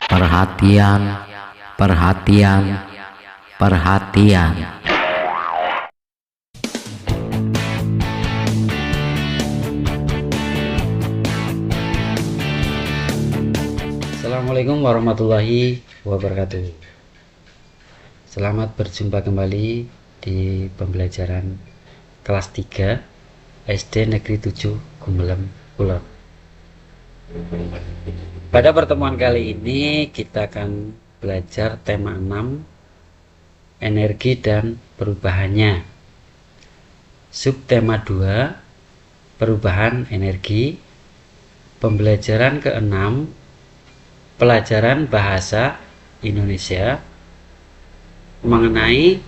Perhatian, perhatian, perhatian. Assalamualaikum warahmatullahi wabarakatuh. Selamat berjumpa kembali di pembelajaran kelas 3 SD Negeri 7 Gumelem Kulon. Pada pertemuan kali ini kita akan belajar tema 6, energi dan perubahannya. Subtema 2, perubahan energi. Pembelajaran ke-6, pelajaran bahasa Indonesia mengenai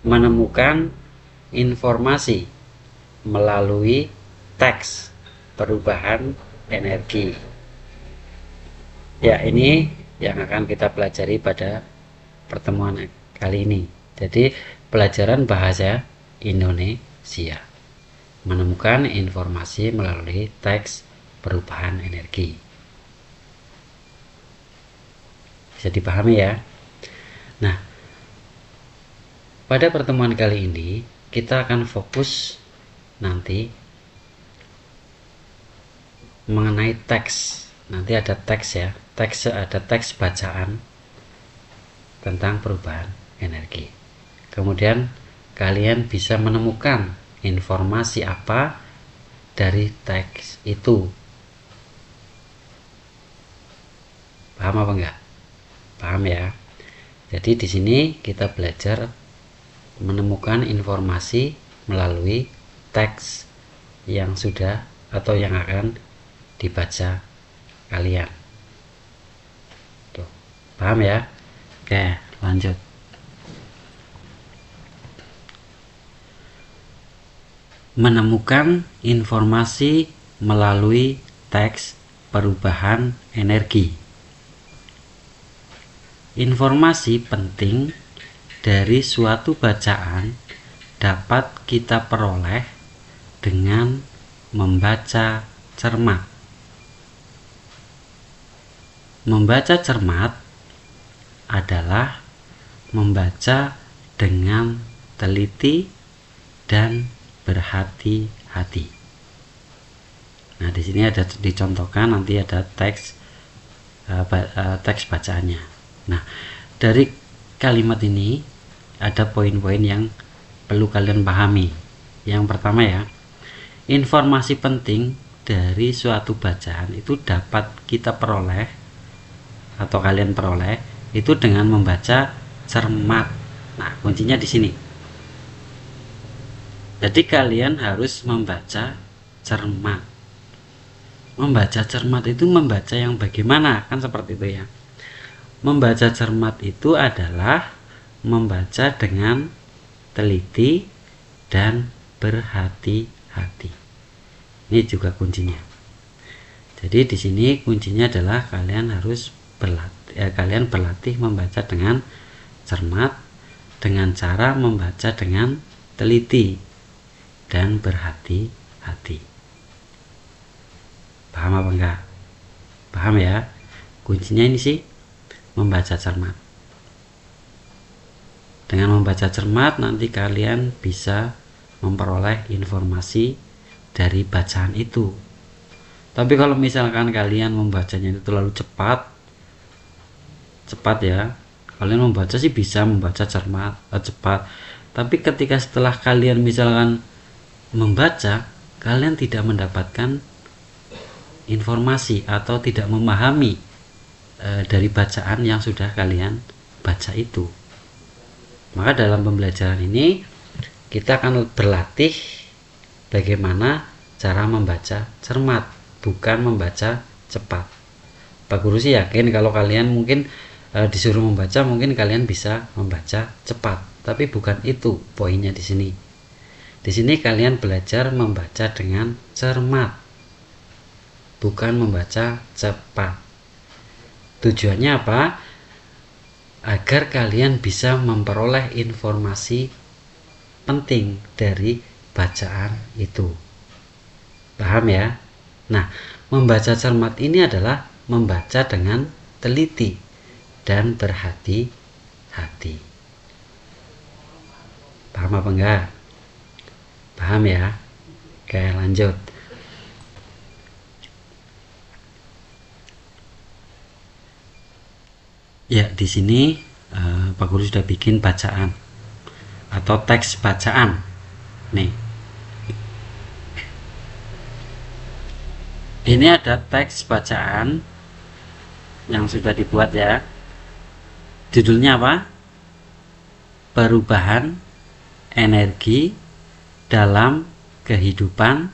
menemukan informasi melalui teks perubahan energi. Ya, ini yang akan kita pelajari pada pertemuan kali ini. Jadi, pelajaran bahasa Indonesia menemukan informasi melalui teks perubahan energi. Bisa dipahami ya. Nah, pada pertemuan kali ini kita akan fokus nanti mengenai teks. Nanti ada teks ya, ada teks bacaan tentang perubahan energi. Kemudian kalian bisa menemukan informasi apa dari teks itu. Paham apa enggak? Paham ya. Jadi di sini kita belajar menemukan informasi melalui teks yang sudah atau yang akan dibaca kalian. Tuh, paham ya? Oke, lanjut. Menemukan informasi melalui teks perubahan energi. Informasi penting dari suatu bacaan dapat kita peroleh dengan membaca cermat. Membaca cermat adalah membaca dengan teliti dan berhati-hati. Nah, di sini ada dicontohkan, nanti ada teks bacaannya. Nah, dari kalimat ini ada poin-poin yang perlu kalian pahami. Yang pertama ya, informasi penting dari suatu bacaan itu dapat kita peroleh atau kalian peroleh itu dengan membaca cermat. Nah, kuncinya di sini. Jadi kalian harus membaca cermat. Membaca cermat itu membaca yang bagaimana? Kan seperti itu ya. Membaca cermat itu adalah membaca dengan teliti dan berhati-hati. Ini juga kuncinya. Jadi di sini kuncinya adalah kalian harus berlatih membaca dengan cermat dengan cara membaca dengan teliti dan berhati-hati. Paham apa enggak? Paham ya? Kuncinya ini sih membaca cermat. Dengan membaca cermat nanti kalian bisa memperoleh informasi dari bacaan itu. Tapi kalau misalkan kalian membacanya itu terlalu cepat ya, kalian membaca sih bisa membaca cermat cepat. Tapi ketika setelah kalian misalkan membaca, kalian tidak mendapatkan informasi atau tidak memahami dari bacaan yang sudah kalian baca itu. Maka dalam pembelajaran ini kita akan berlatih bagaimana cara membaca cermat, bukan membaca cepat. Pak Guru sih yakin kalau kalian mungkin disuruh membaca, mungkin kalian bisa membaca cepat, tapi bukan itu poinnya di sini. Di sini kalian belajar membaca dengan cermat, bukan membaca cepat. Tujuannya apa? Agar kalian bisa memperoleh informasi penting dari bacaan itu. Paham ya? Nah, membaca cermat ini adalah membaca dengan teliti dan berhati-hati. Paham apa enggak? Paham ya? Oke, lanjut. Ya, di sini Pak Guru sudah bikin bacaan atau teks bacaan. Nih. Ini ada teks bacaan yang sudah dibuat ya. Judulnya apa? Perubahan energi dalam kehidupan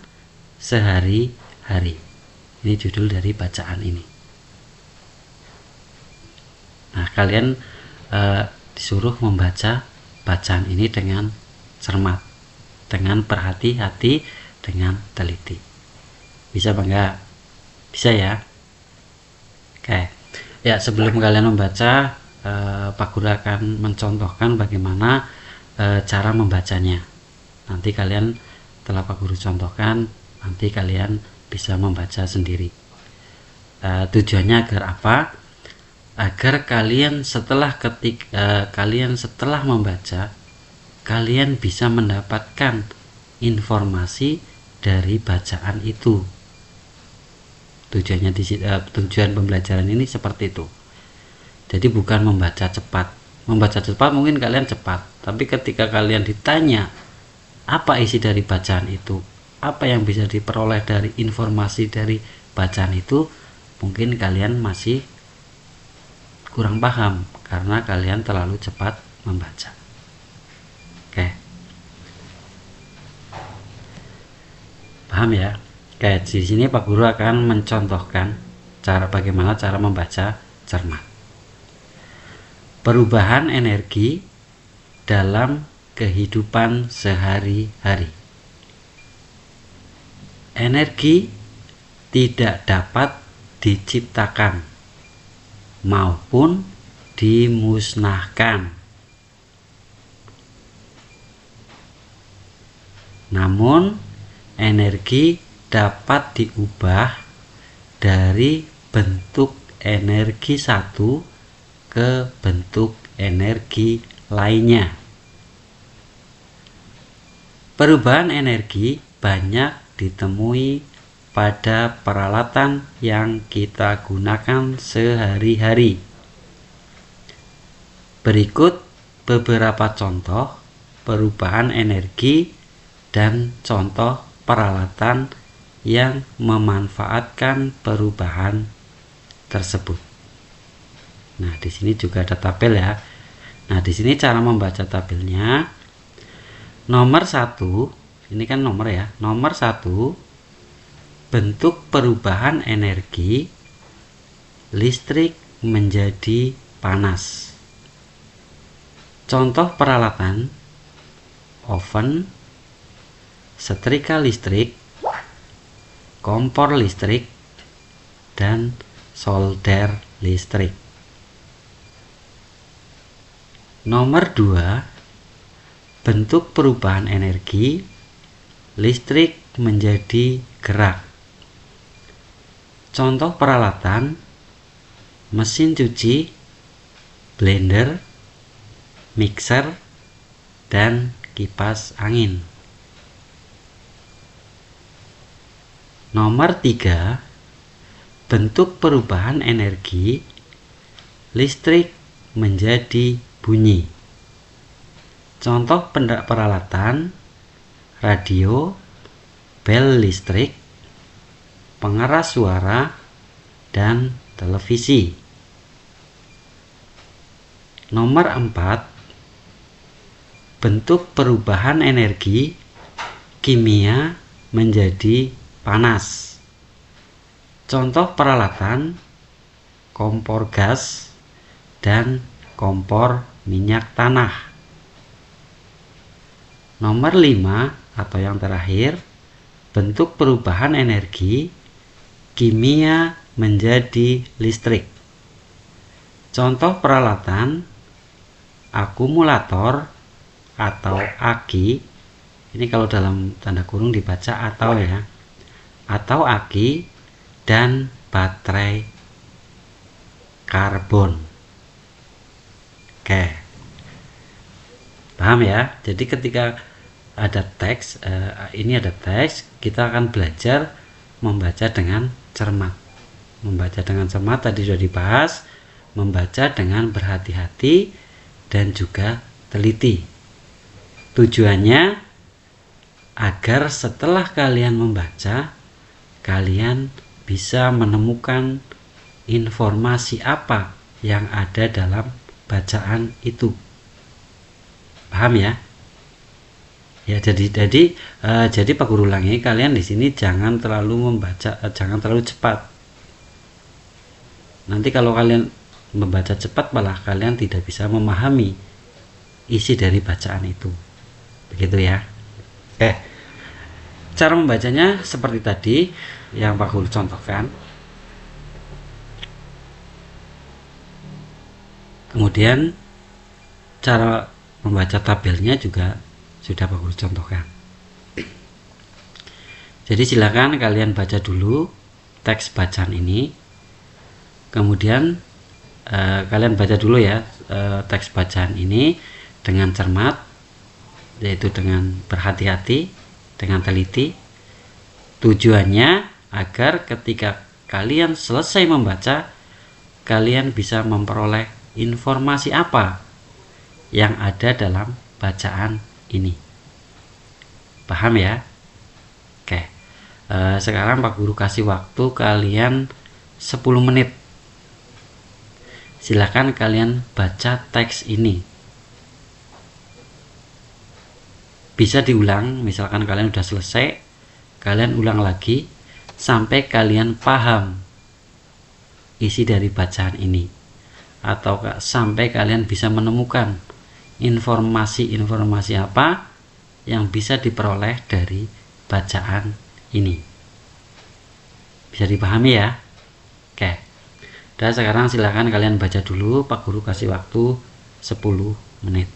sehari-hari. Ini judul dari bacaan ini. Nah, kalian disuruh membaca bacaan ini dengan cermat, dengan berhati-hati, dengan teliti. Bisa apa enggak? Bisa ya? Oke. Ya, sebelum kalian membaca, Pak Guru akan mencontohkan bagaimana cara membacanya. Nanti kalian setelah Pak Guru contohkan, nanti kalian bisa membaca sendiri. Tujuannya agar apa? Agar kalian setelah membaca, kalian bisa mendapatkan informasi dari bacaan itu. Tujuan pembelajaran ini seperti itu. Jadi bukan membaca cepat. Membaca cepat mungkin kalian cepat, tapi ketika kalian ditanya apa isi dari bacaan itu, apa yang bisa diperoleh dari informasi dari bacaan itu, mungkin kalian masih kurang paham karena kalian terlalu cepat membaca. Oke. Paham ya? Oke, di sini Pak Guru akan mencontohkan bagaimana cara membaca cermat. Perubahan energi dalam kehidupan sehari-hari. Energi tidak dapat diciptakan maupun dimusnahkan. Namun, energi dapat diubah dari bentuk energi satu ke bentuk energi lainnya. Perubahan energi banyak ditemui pada peralatan yang kita gunakan sehari-hari. Berikut beberapa contoh perubahan energi dan contoh peralatan yang memanfaatkan perubahan tersebut. Nah, di sini juga ada tabel ya. Nah, di sini cara membaca tabelnya. Nomor 1, ini kan nomor ya. Nomor 1, bentuk perubahan energi listrik menjadi panas. Contoh peralatan: oven, setrika listrik, kompor listrik, dan solder listrik. Nomor 2, bentuk perubahan energi listrik menjadi gerak. Contoh peralatan: mesin cuci, blender, mixer, dan kipas angin. Nomor 3, bentuk perubahan energi listrik menjadi bunyi. Contoh peralatan: radio, bel listrik, pengeras suara, dan televisi. Nomor 4, bentuk perubahan energi kimia menjadi panas. Contoh peralatan: kompor gas dan kompor minyak tanah. Nomor 5 atau yang terakhir, bentuk perubahan energi kimia menjadi listrik. Contoh peralatan: akumulator atau aki. Ini kalau dalam tanda kurung dibaca atau ya. Atau aki dan baterai. karbon. Oke, paham ya? Jadi ketika ada teks, ini ada teks, kita akan belajar membaca dengan cermat. Membaca dengan cermat tadi sudah dibahas, membaca dengan berhati-hati dan juga teliti. Tujuannya agar setelah kalian membaca, kalian bisa menemukan informasi apa yang ada dalam bacaan itu. Paham ya? Ya, jadi Pak Guru ulangi, kalian di sini jangan terlalu membaca, jangan terlalu cepat. Nanti kalau kalian membaca cepat malah kalian tidak bisa memahami isi dari bacaan itu. Begitu ya. Cara membacanya seperti tadi yang Pak Guru contohkan. Kemudian cara membaca tabelnya juga sudah Pak Guru contohkan. Jadi silakan kalian baca dulu teks bacaan ini. Kemudian kalian baca dulu ya teks bacaan ini dengan cermat, yaitu dengan berhati-hati, dengan teliti. Tujuannya agar ketika kalian selesai membaca, kalian bisa memperoleh informasi apa yang ada dalam bacaan ini. Paham ya? Oke. Sekarang Pak Guru kasih waktu kalian 10 menit. Silakan kalian baca teks ini. Bisa diulang, misalkan kalian udah selesai, kalian ulang lagi sampai kalian paham isi dari bacaan ini, atau sampai kalian bisa menemukan informasi-informasi apa yang bisa diperoleh dari bacaan ini. Bisa dipahami ya? Oke. Dan sekarang silahkan kalian baca dulu, Pak Guru kasih waktu 10 menit.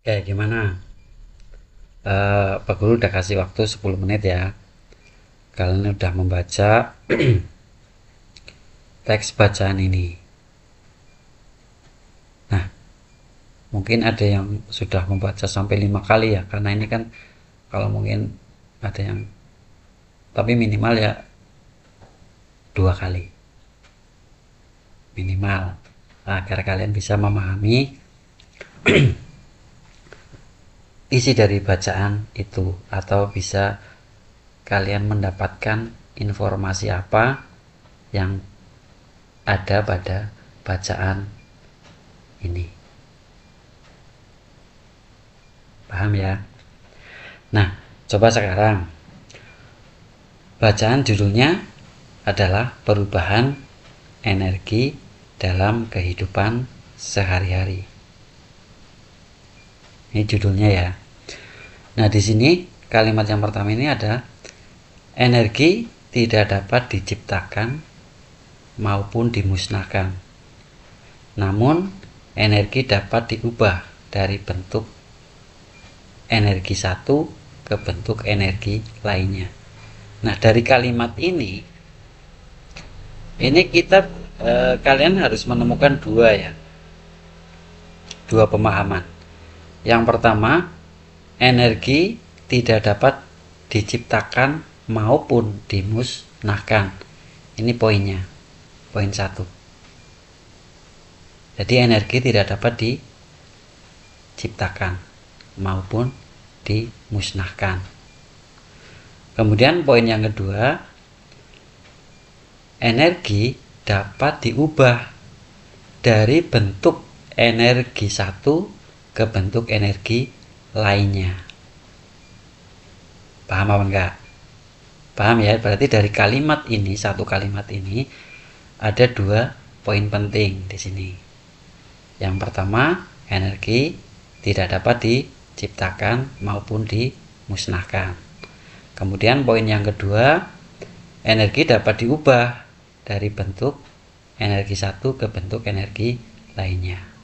Gimana? Pak Guru udah kasih waktu 10 menit ya. Kalian udah membaca teks bacaan ini. Nah, mungkin ada yang sudah membaca sampai 5 kali ya, karena ini kan kalau mungkin ada yang, tapi minimal ya 2 kali minimal, agar kalian bisa memahami isi dari bacaan itu, atau bisa kalian mendapatkan informasi apa yang ada pada bacaan ini. Paham ya? Nah, coba sekarang bacaan judulnya adalah perubahan energi dalam kehidupan sehari-hari. Ini judulnya ya. Nah, di sini kalimat yang pertama ini ada energi tidak dapat diciptakan maupun dimusnahkan. Namun, energi dapat diubah dari bentuk energi satu ke bentuk energi lainnya. Nah, dari kalimat ini kita kalian harus menemukan dua pemahaman. Yang pertama, energi tidak dapat diciptakan maupun dimusnahkan. Ini poinnya, poin 1. Jadi energi tidak dapat diciptakan maupun dimusnahkan. Kemudian poin yang kedua, energi dapat diubah dari bentuk energi satu ke bentuk energi lainnya. Paham apa enggak? Paham ya? Berarti dari kalimat ini, satu kalimat ini ada 2 poin penting di sini. Yang pertama, energi tidak dapat diciptakan maupun dimusnahkan. Kemudian poin yang kedua, energi dapat diubah dari bentuk energi satu ke bentuk energi lainnya.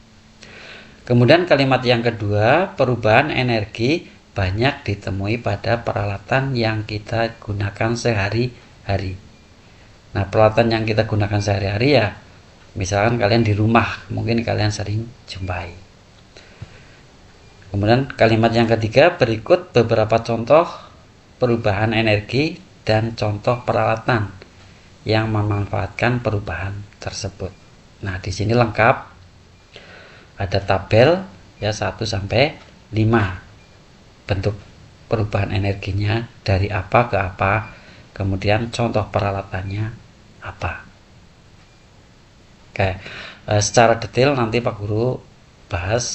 Kemudian kalimat yang kedua, perubahan energi banyak ditemui pada peralatan yang kita gunakan sehari-hari. Nah, peralatan yang kita gunakan sehari-hari ya, misalkan kalian di rumah, mungkin kalian sering jumpai. Kemudian kalimat yang ketiga, berikut beberapa contoh perubahan energi dan contoh peralatan yang memanfaatkan perubahan tersebut. Nah, di sini lengkap. Ada tabel ya 1 sampai 5 bentuk perubahan energinya dari apa ke apa, kemudian contoh peralatannya apa. Oke, secara detail nanti Pak Guru bahas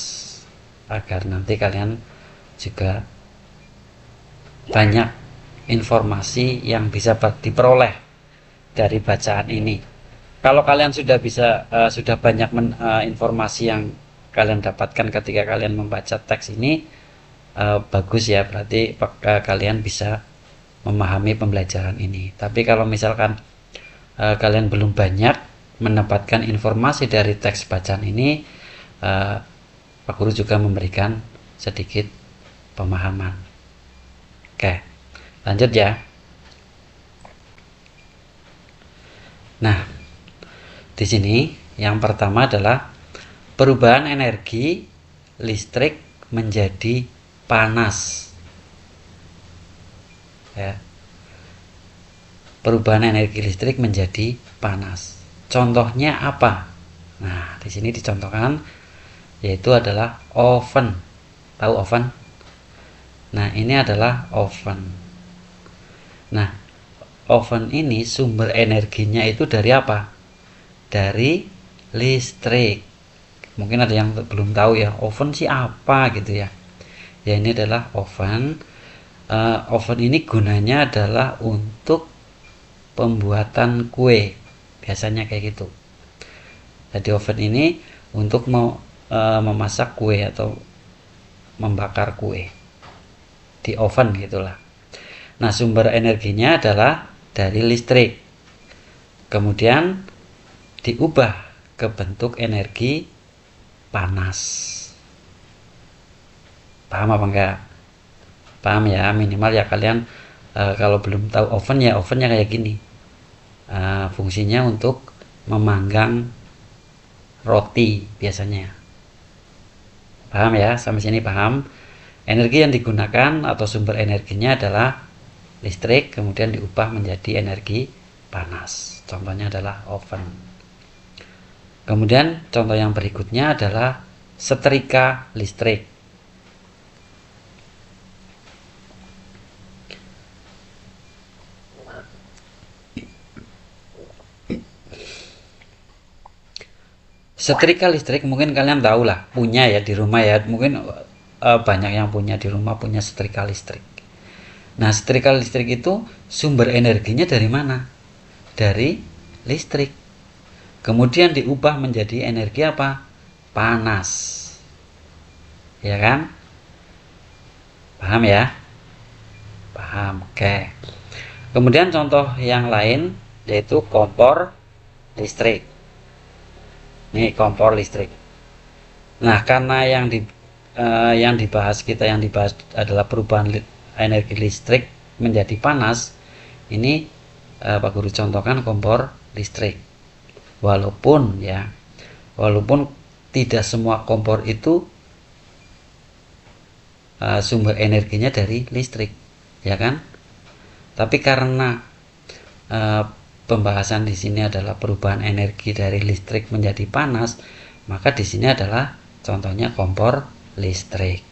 agar nanti kalian juga banyak informasi yang bisa diperoleh dari bacaan ini. Kalau kalian sudah banyak informasi yang kalian dapatkan ketika kalian membaca teks ini, bagus ya, berarti kalian bisa memahami pembelajaran ini. Tapi kalau misalkan kalian belum banyak mendapatkan informasi dari teks bacaan ini, Pak Guru juga memberikan sedikit pemahaman. Oke, lanjut ya. Nah, di sini yang pertama adalah perubahan energi listrik menjadi panas. Ya. Perubahan energi listrik menjadi panas. Contohnya apa? Nah, di sini dicontohkan yaitu adalah oven. Tahu oven? Nah, ini adalah oven. Nah, oven ini sumber energinya itu dari apa? Dari listrik. Mungkin ada yang belum tahu ya, oven sih apa gitu ya. Ya, ini adalah oven. Oven ini gunanya adalah untuk pembuatan kue. Biasanya kayak gitu. Jadi oven ini untuk memasak kue atau membakar kue di oven gitulah. Nah, sumber energinya adalah dari listrik. Kemudian diubah ke bentuk energi panas. Paham apa enggak? Paham ya, minimal ya kalian kalau belum tahu oven ya ovennya kayak gini. Fungsinya untuk memanggang roti biasanya. Paham ya, sampai sini paham? Energi yang digunakan atau sumber energinya adalah listrik, kemudian diubah menjadi energi panas. Contohnya adalah oven. Kemudian contoh yang berikutnya adalah setrika listrik. Setrika listrik mungkin kalian tahu lah, punya ya di rumah ya, mungkin banyak yang punya di rumah punya setrika listrik. Nah, setrika listrik itu sumber energinya dari mana? Dari listrik. Kemudian diubah menjadi energi apa? Panas. Ya kan? Paham ya? Paham. Oke. Kemudian contoh yang lain yaitu kompor listrik. Ini kompor listrik. Nah, karena yang dibahas adalah perubahan energi listrik menjadi panas. Ini Pak Guru contohkan kompor listrik. Walaupun tidak semua kompor itu sumber energinya dari listrik, ya kan? Tapi karena pembahasan di sini adalah perubahan energi dari listrik menjadi panas, maka di sini adalah contohnya kompor listrik.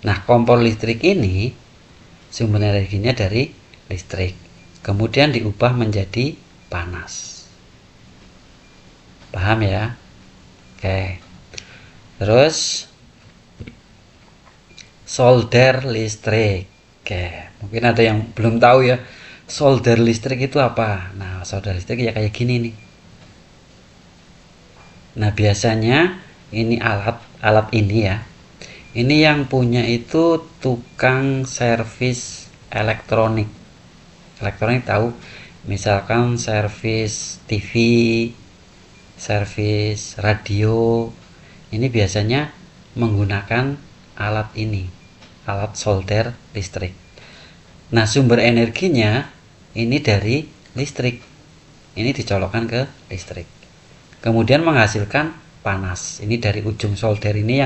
Nah, kompor listrik ini sumber energinya dari listrik, kemudian diubah menjadi panas. Paham ya? Oke. Terus solder listrik. Oke, mungkin ada yang belum tahu ya. Solder listrik itu apa? Nah, solder listrik ya kayak gini nih. Nah, biasanya ini alat ini ya. Ini yang punya itu tukang servis elektronik. Elektronik tahu, misalkan servis TV, servis radio. Ini biasanya menggunakan alat ini, alat solder listrik. Nah, sumber energinya ini dari listrik. Ini dicolokkan ke listrik. Kemudian menghasilkan panas. Ini dari ujung solder ini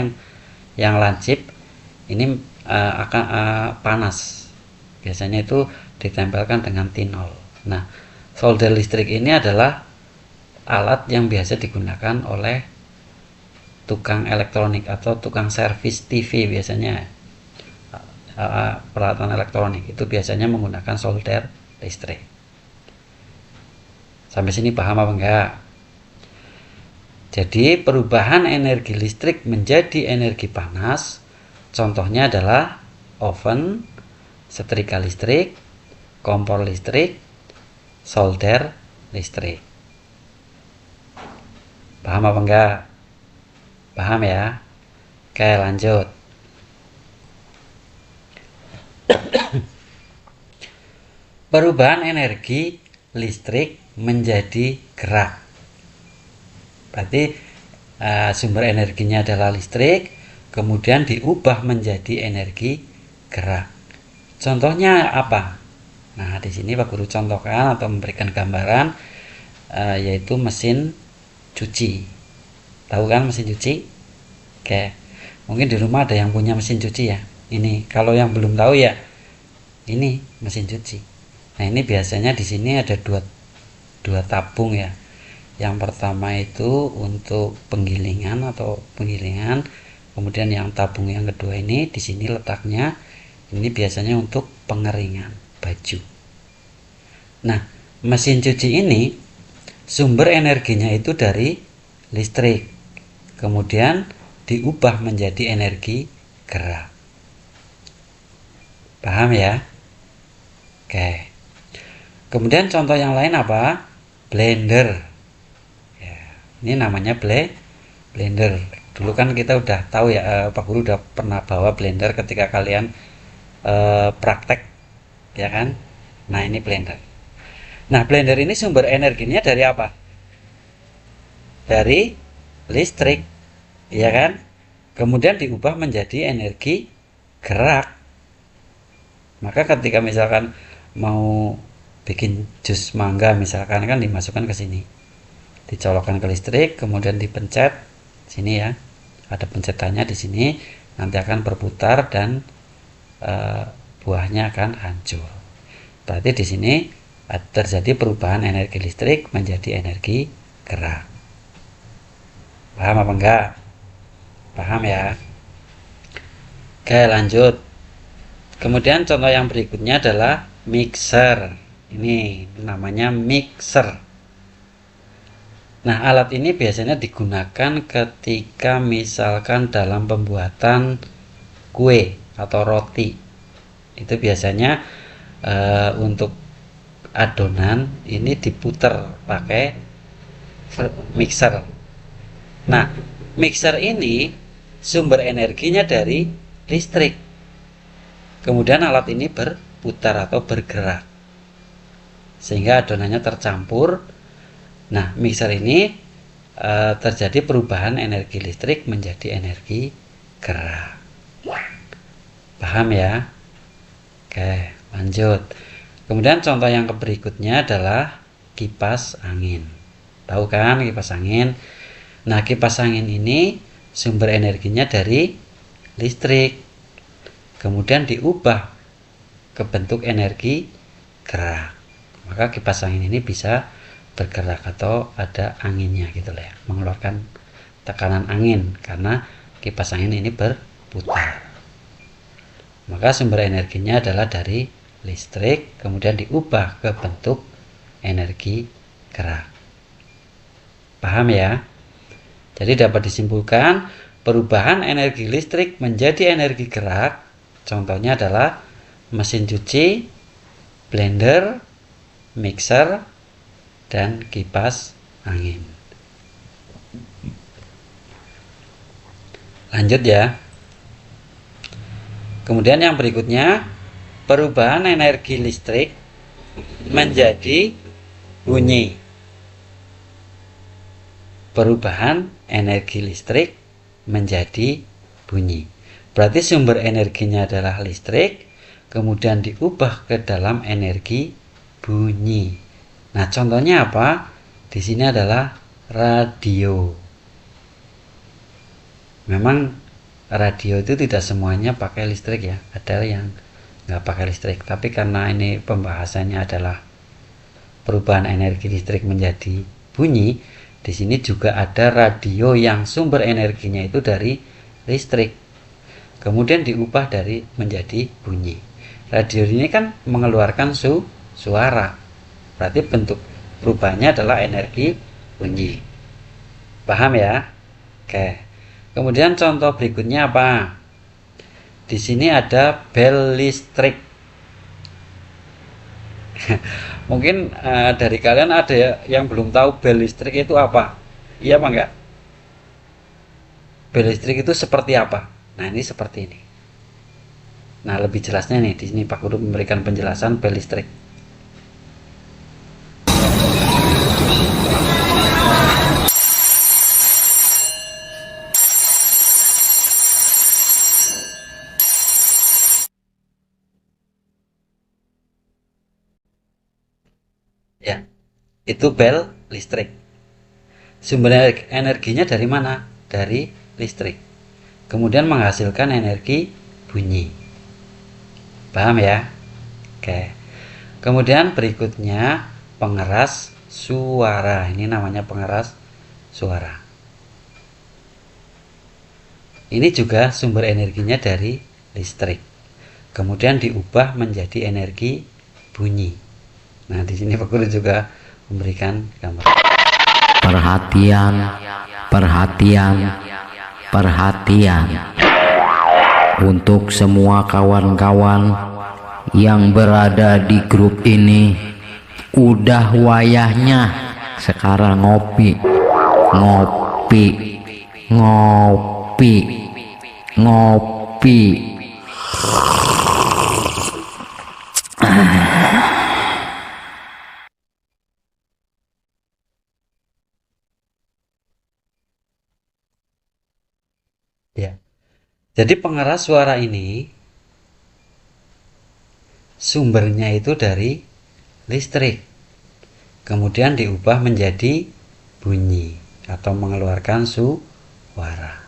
yang lancip ini akan panas. Biasanya itu ditempelkan dengan tinol. Nah, solder listrik ini adalah alat yang biasa digunakan oleh tukang elektronik atau tukang servis TV biasanya. Peralatan elektronik itu biasanya menggunakan solder listrik. Sampai sini paham apa enggak? Jadi perubahan energi listrik menjadi energi panas contohnya adalah oven, setrika listrik, kompor listrik, solder listrik. Paham apa enggak? Paham ya? Oke, lanjut. Perubahan energi listrik menjadi gerak. Berarti sumber energinya adalah listrik, kemudian diubah menjadi energi gerak. Contohnya apa? Nah, di sini Pak Guru contohkan atau memberikan gambaran yaitu mesin cuci. Tahu kan mesin cuci? Oke. Mungkin di rumah ada yang punya mesin cuci ya. Ini kalau yang belum tahu ya, ini mesin cuci. Nah, ini biasanya di sini ada dua tabung ya. Yang pertama itu untuk penggilingan, kemudian yang tabung yang kedua ini di sini letaknya ini biasanya untuk pengeringan baju. Nah, mesin cuci ini sumber energinya itu dari listrik, kemudian diubah menjadi energi gerak. Paham ya? Oke. Kemudian contoh yang lain apa? Blender. Ya, ini namanya blender. Dulu kan kita udah tahu ya, Pak Guru udah pernah bawa blender ketika kalian praktek, ya kan? Nah, ini blender. Nah, blender ini sumber energinya dari apa? Dari listrik, ya kan? kemudian diubah menjadi energi gerak. Maka ketika misalkan mau bikin jus mangga misalkan, kan dimasukkan ke sini, dicolokkan ke listrik, kemudian dipencet sini ya, ada pencetannya di sini, nanti akan berputar dan buahnya akan hancur. Berarti di sini terjadi perubahan energi listrik menjadi energi gerak. Paham apa enggak? Paham ya? Oke, lanjut. Kemudian contoh yang berikutnya adalah mixer. Ini namanya mixer. Nah, alat ini biasanya digunakan ketika misalkan dalam pembuatan kue atau roti. Itu biasanya untuk adonan ini diputer pakai mixer. Nah, mixer ini sumber energinya dari listrik. Kemudian alat ini berputar atau bergerak sehingga adonannya tercampur. Nah, mixer ini terjadi perubahan energi listrik menjadi energi gerak. Paham ya? Oke, lanjut. Kemudian contoh yang berikutnya adalah kipas angin. Tahu kan kipas angin? Nah, kipas angin ini sumber energinya dari listrik. Kemudian diubah ke bentuk energi gerak. Maka kipas angin ini bisa bergerak atau ada anginnya gitu lah ya, mengeluarkan tekanan angin karena kipas angin ini berputar. Maka sumber energinya adalah dari listrik, kemudian diubah ke bentuk energi gerak. Paham ya? Jadi dapat disimpulkan perubahan energi listrik menjadi energi gerak. Contohnya adalah mesin cuci, blender, mixer, dan kipas angin. Lanjut ya. Kemudian yang berikutnya, perubahan energi listrik menjadi bunyi. Perubahan energi listrik menjadi bunyi. Berarti sumber energinya adalah listrik, kemudian diubah ke dalam energi bunyi. Nah, contohnya apa? Di sini adalah radio. Memang radio itu tidak semuanya pakai listrik ya, ada yang nggak pakai listrik, tapi karena ini pembahasannya adalah perubahan energi listrik menjadi bunyi, di sini juga ada radio yang sumber energinya itu dari listrik, kemudian diubah dari menjadi bunyi. Radio ini kan mengeluarkan suara, berarti bentuk perubahannya adalah energi bunyi. Paham ya? Oke. Kemudian contoh berikutnya apa? Di sini ada bel listrik. Mungkin dari kalian ada yang belum tahu bel listrik itu apa? Iya apa enggak? Bel listrik itu seperti apa? Nah, ini seperti ini. Nah, lebih jelasnya nih, di sini Pak Guru memberikan penjelasan bel listrik. Ya, itu bel listrik. Sumber energinya dari mana? Dari listrik. Kemudian menghasilkan energi bunyi. Paham ya? Oke. Kemudian berikutnya pengeras suara. Ini namanya pengeras suara. Ini juga sumber energinya dari listrik. Kemudian diubah menjadi energi bunyi. Nah, di sini Pak Guru juga memberikan gambar. Perhatian, perhatian, perhatian untuk semua kawan-kawan yang berada di grup ini. Udah wayahnya sekarang ngopi, ngopi, ngopi, ngopi. Ya, Jadi pengeras suara ini sumbernya itu dari listrik, kemudian diubah menjadi bunyi atau mengeluarkan suara.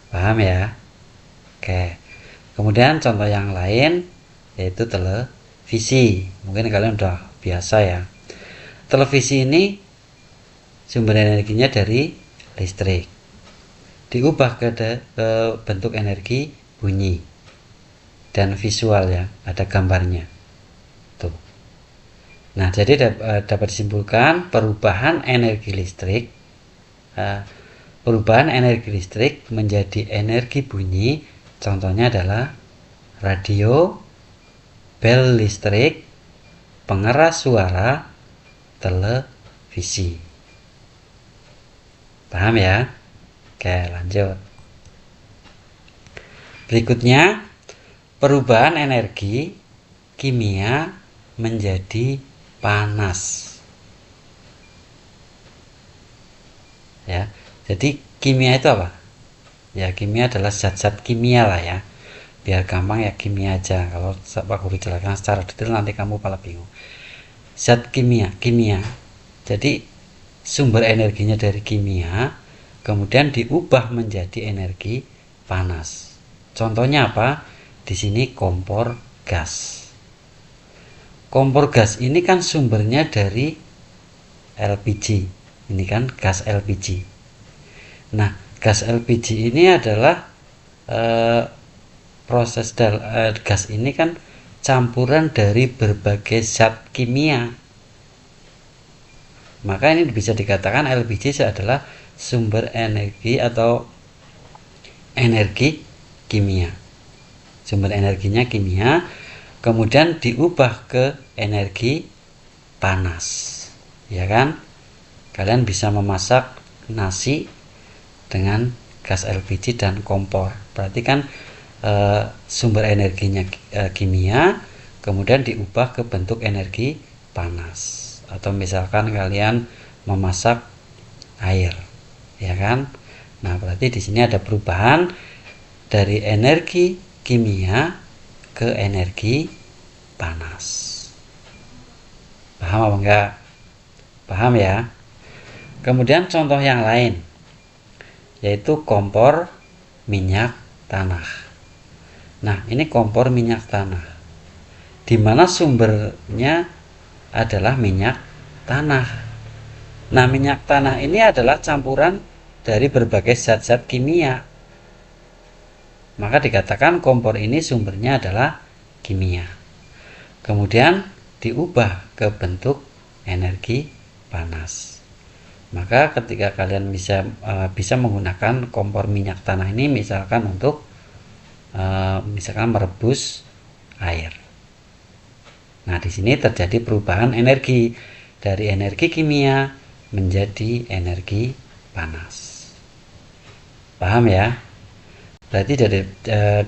Paham ya? Oke. Kemudian contoh yang lain yaitu televisi. Mungkin kalian udah biasa ya. Televisi ini sumber energinya dari listrik, diubah ke bentuk energi bunyi dan visual ya, ada gambarnya tuh. Nah, jadi dapat disimpulkan perubahan energi listrik menjadi energi bunyi contohnya adalah radio, bel listrik, pengeras suara, televisi. Paham ya? Oke, lanjut. Berikutnya, perubahan energi kimia menjadi panas. Ya, jadi kimia itu apa? Ya, kimia adalah zat-zat kimia lah ya. Biar gampang ya kimia aja. Kalau Pak Guru jelaskan secara detail nanti kamu malah bingung. Zat kimia. Jadi sumber energinya dari kimia, kemudian diubah menjadi energi panas. Contohnya apa? Di sini kompor gas. Kompor gas ini kan sumbernya dari LPG. Ini kan gas LPG. Nah, gas LPG ini adalah gas ini kan campuran dari berbagai zat kimia. Maka ini bisa dikatakan LPG adalah sumber energi atau energi kimia. Sumber energinya kimia, kemudian diubah ke energi panas. Ya kan? Kalian bisa memasak nasi dengan gas LPG dan kompor. Berarti kan sumber energinya kimia, kemudian diubah ke bentuk energi panas. Atau misalkan kalian memasak air, ya kan? Nah, berarti di sini ada perubahan dari energi kimia ke energi panas. Paham apa enggak? Paham ya? Kemudian contoh yang lain yaitu kompor minyak tanah. Nah, ini kompor minyak tanah, di mana sumbernya adalah minyak tanah. Nah, minyak tanah ini adalah campuran dari berbagai zat-zat kimia. Maka dikatakan kompor ini sumbernya adalah kimia. Kemudian diubah ke bentuk energi panas. Maka ketika kalian bisa menggunakan kompor minyak tanah ini misalkan untuk misalkan merebus air. Nah, di sini terjadi perubahan energi dari energi kimia menjadi energi panas. Paham ya? Berarti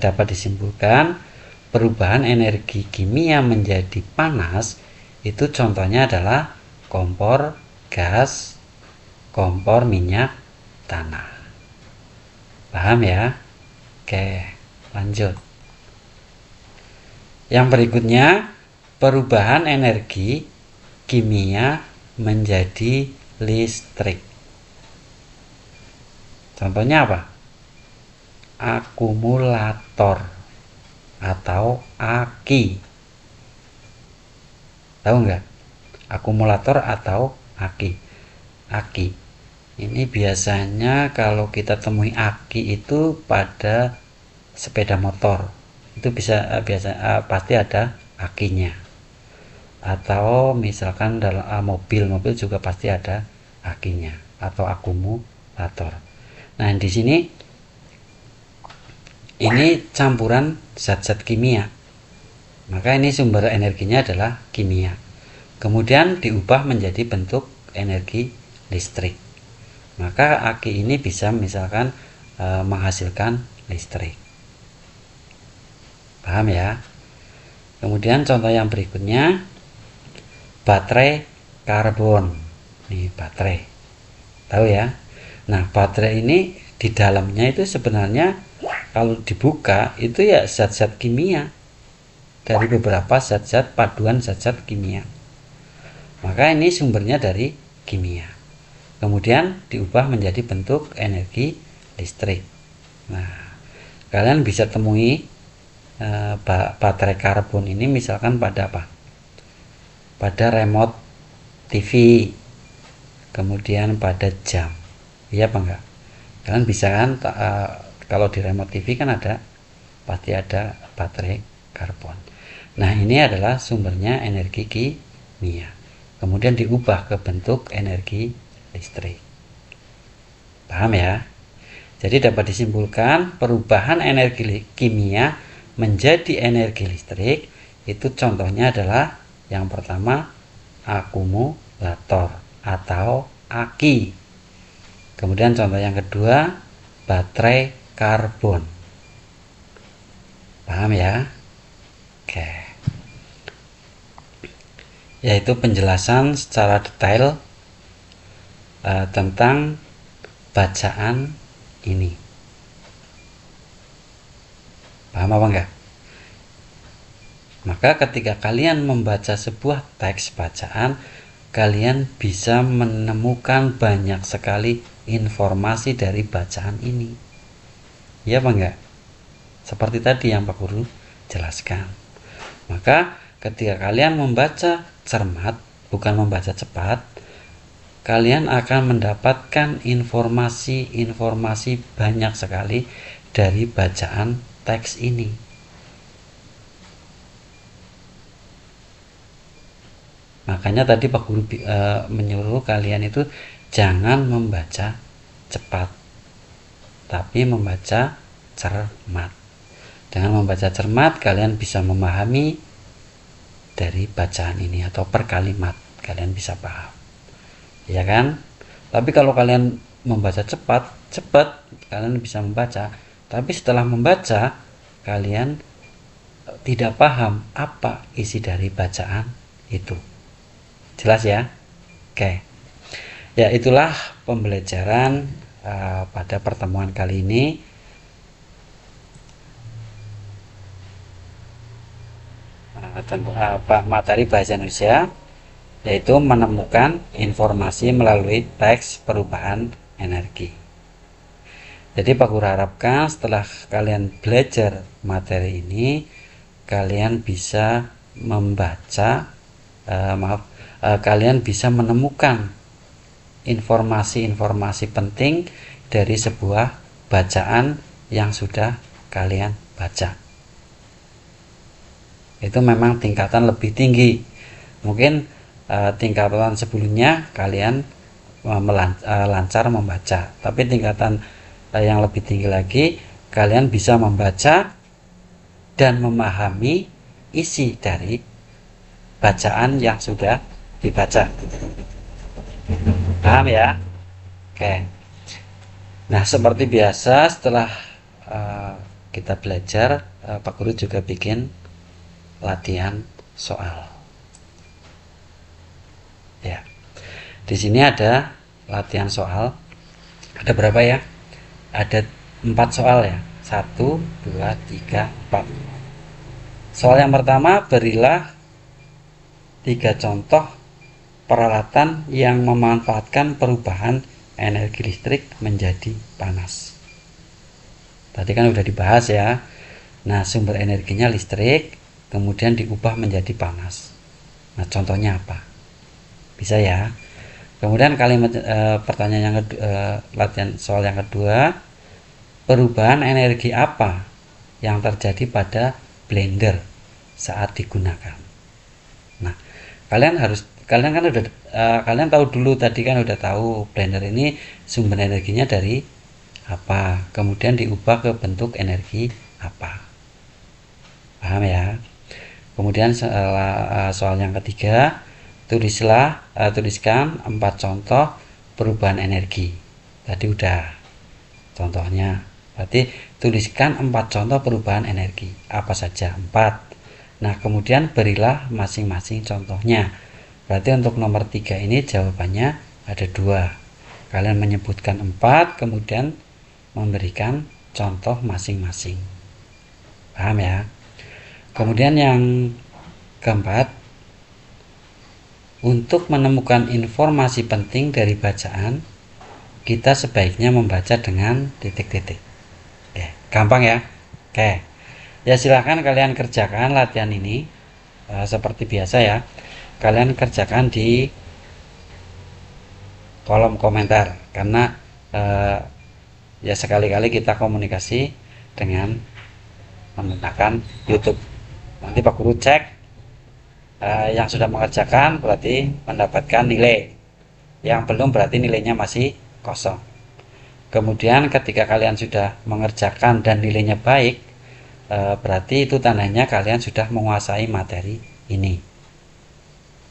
dapat disimpulkan perubahan energi kimia menjadi panas itu contohnya adalah kompor gas, kompor minyak tanah. Paham ya? Oke, lanjut. Yang berikutnya, perubahan energi kimia menjadi listrik. Contohnya apa? Akumulator atau aki. Tahu nggak? Akumulator atau aki. Aki. Ini biasanya kalau kita temui aki itu pada sepeda motor. Itu pasti ada akinya. Atau misalkan dalam mobil juga pasti ada akinya atau akumulator. Nah, di sini ini campuran zat-zat kimia. Maka ini sumber energinya adalah kimia. Kemudian diubah menjadi bentuk energi listrik. Maka aki ini bisa misalkan menghasilkan listrik. Paham ya? Kemudian contoh yang berikutnya, baterai karbon. Nih, baterai. Tahu ya? Nah, baterai ini di dalamnya itu sebenarnya kalau dibuka itu ya zat-zat kimia dari beberapa zat-zat paduan zat-zat kimia. Maka ini sumbernya dari kimia. Kemudian diubah menjadi bentuk energi listrik. Nah, kalian bisa temui baterai karbon ini misalkan pada apa? Pada remote TV, kemudian pada jam. Iya apa enggak? Kalian bisa kan kalau di remote TV kan pasti ada baterai karbon. Nah, ini adalah sumbernya energi kimia. Kemudian diubah ke bentuk energi listrik. Paham ya? Jadi dapat disimpulkan perubahan energi kimia menjadi energi listrik itu contohnya adalah yang pertama akumulator atau aki. Kemudian contoh yang kedua baterai karbon. Paham ya? Oke. Yaitu penjelasan secara detail tentang bacaan ini. Paham apa enggak? Maka ketika kalian membaca sebuah teks bacaan, kalian bisa menemukan banyak sekali informasi dari bacaan ini. Ya apa enggak? Seperti tadi yang Pak Guru jelaskan. Maka ketika kalian membaca cermat, bukan membaca cepat, kalian akan mendapatkan informasi-informasi banyak sekali dari bacaan teks ini. Makanya tadi Pak Guru menyuruh kalian itu jangan membaca cepat, tapi membaca cermat. Dengan membaca cermat, kalian bisa memahami dari bacaan ini atau per kalimat, kalian bisa paham. Ya kan? Tapi kalau kalian membaca cepat kalian bisa membaca, tapi setelah membaca kalian tidak paham apa isi dari bacaan itu. Jelas ya? Oke. Ya, itulah pembelajaran pada pertemuan kali ini. Materi bahasa Indonesia, yaitu menemukan informasi melalui teks perubahan energi. Jadi Pak Guru harapkan setelah kalian belajar materi ini, kalian bisa membaca, kalian bisa menemukan informasi-informasi penting dari sebuah bacaan yang sudah kalian baca. Itu memang tingkatan lebih tinggi. Mungkin tingkatan sebelumnya kalian lancar membaca, tapi tingkatan yang lebih tinggi lagi kalian bisa membaca dan memahami isi dari bacaan yang sudah dibaca. Paham ya? Oke. Nah, seperti biasa setelah kita belajar, Pak Guru juga bikin latihan soal. Ya. Di sini ada latihan soal. Ada berapa ya? Ada 4 soal ya. 1, 2, 3, 4. Soal yang pertama, berilah 3 contoh peralatan yang memanfaatkan perubahan energi listrik menjadi panas. Tadi kan udah dibahas ya. Nah, sumber energinya listrik, kemudian diubah menjadi panas. Nah, contohnya apa? Bisa ya. Kemudian kalimat pertanyaan yang latihan soal yang kedua, perubahan energi apa yang terjadi pada blender saat digunakan? Nah, kalian kan udah kalian tahu dulu tadi kan udah tahu blender ini sumber energinya dari apa, kemudian diubah ke bentuk energi apa. Paham ya? Kemudian soal yang ketiga, tuliskan 4 contoh perubahan energi. Tadi udah contohnya. Berarti tuliskan 4 contoh perubahan energi. Apa saja? 4. Nah, kemudian berilah masing-masing contohnya. Berarti untuk nomor 3 ini jawabannya ada 2. Kalian menyebutkan 4, kemudian memberikan contoh masing-masing. Paham ya? Kemudian yang keempat, untuk menemukan informasi penting dari bacaan, kita sebaiknya membaca dengan titik-titik. Gampang ya? Oke. Ya silahkan kalian kerjakan latihan ini seperti biasa ya. Kalian kerjakan di kolom komentar, karena ya sekali-kali kita komunikasi dengan menggunakan YouTube. Nanti Pak Guru cek yang sudah mengerjakan berarti mendapatkan nilai, yang belum berarti nilainya masih kosong. Kemudian ketika kalian sudah mengerjakan dan nilainya baik, berarti itu tandanya kalian sudah menguasai materi ini.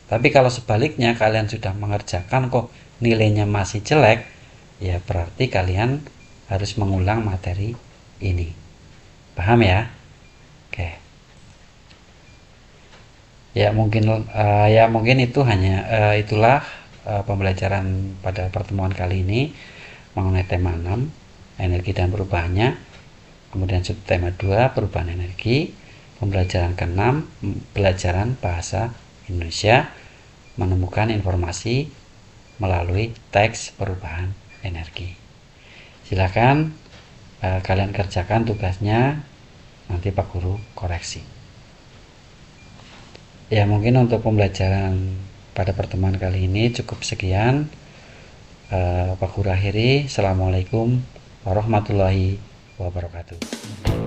Tapi kalau sebaliknya kalian sudah mengerjakan kok nilainya masih jelek, ya berarti kalian harus mengulang materi ini. Paham ya? Oke. Ya mungkin itu hanya itulah pembelajaran pada pertemuan kali ini mengenai tema 6, energi dan perubahannya. Kemudian subtema 2, perubahan energi. Pembelajaran ke-6, pelajaran bahasa Indonesia, menemukan informasi melalui teks perubahan energi. Silakan kalian kerjakan tugasnya, nanti Pak Guru koreksi. Ya mungkin untuk pembelajaran pada pertemuan kali ini cukup sekian. Pak Guru akhiri. Assalamualaikum warahmatullahi wabarakatuh.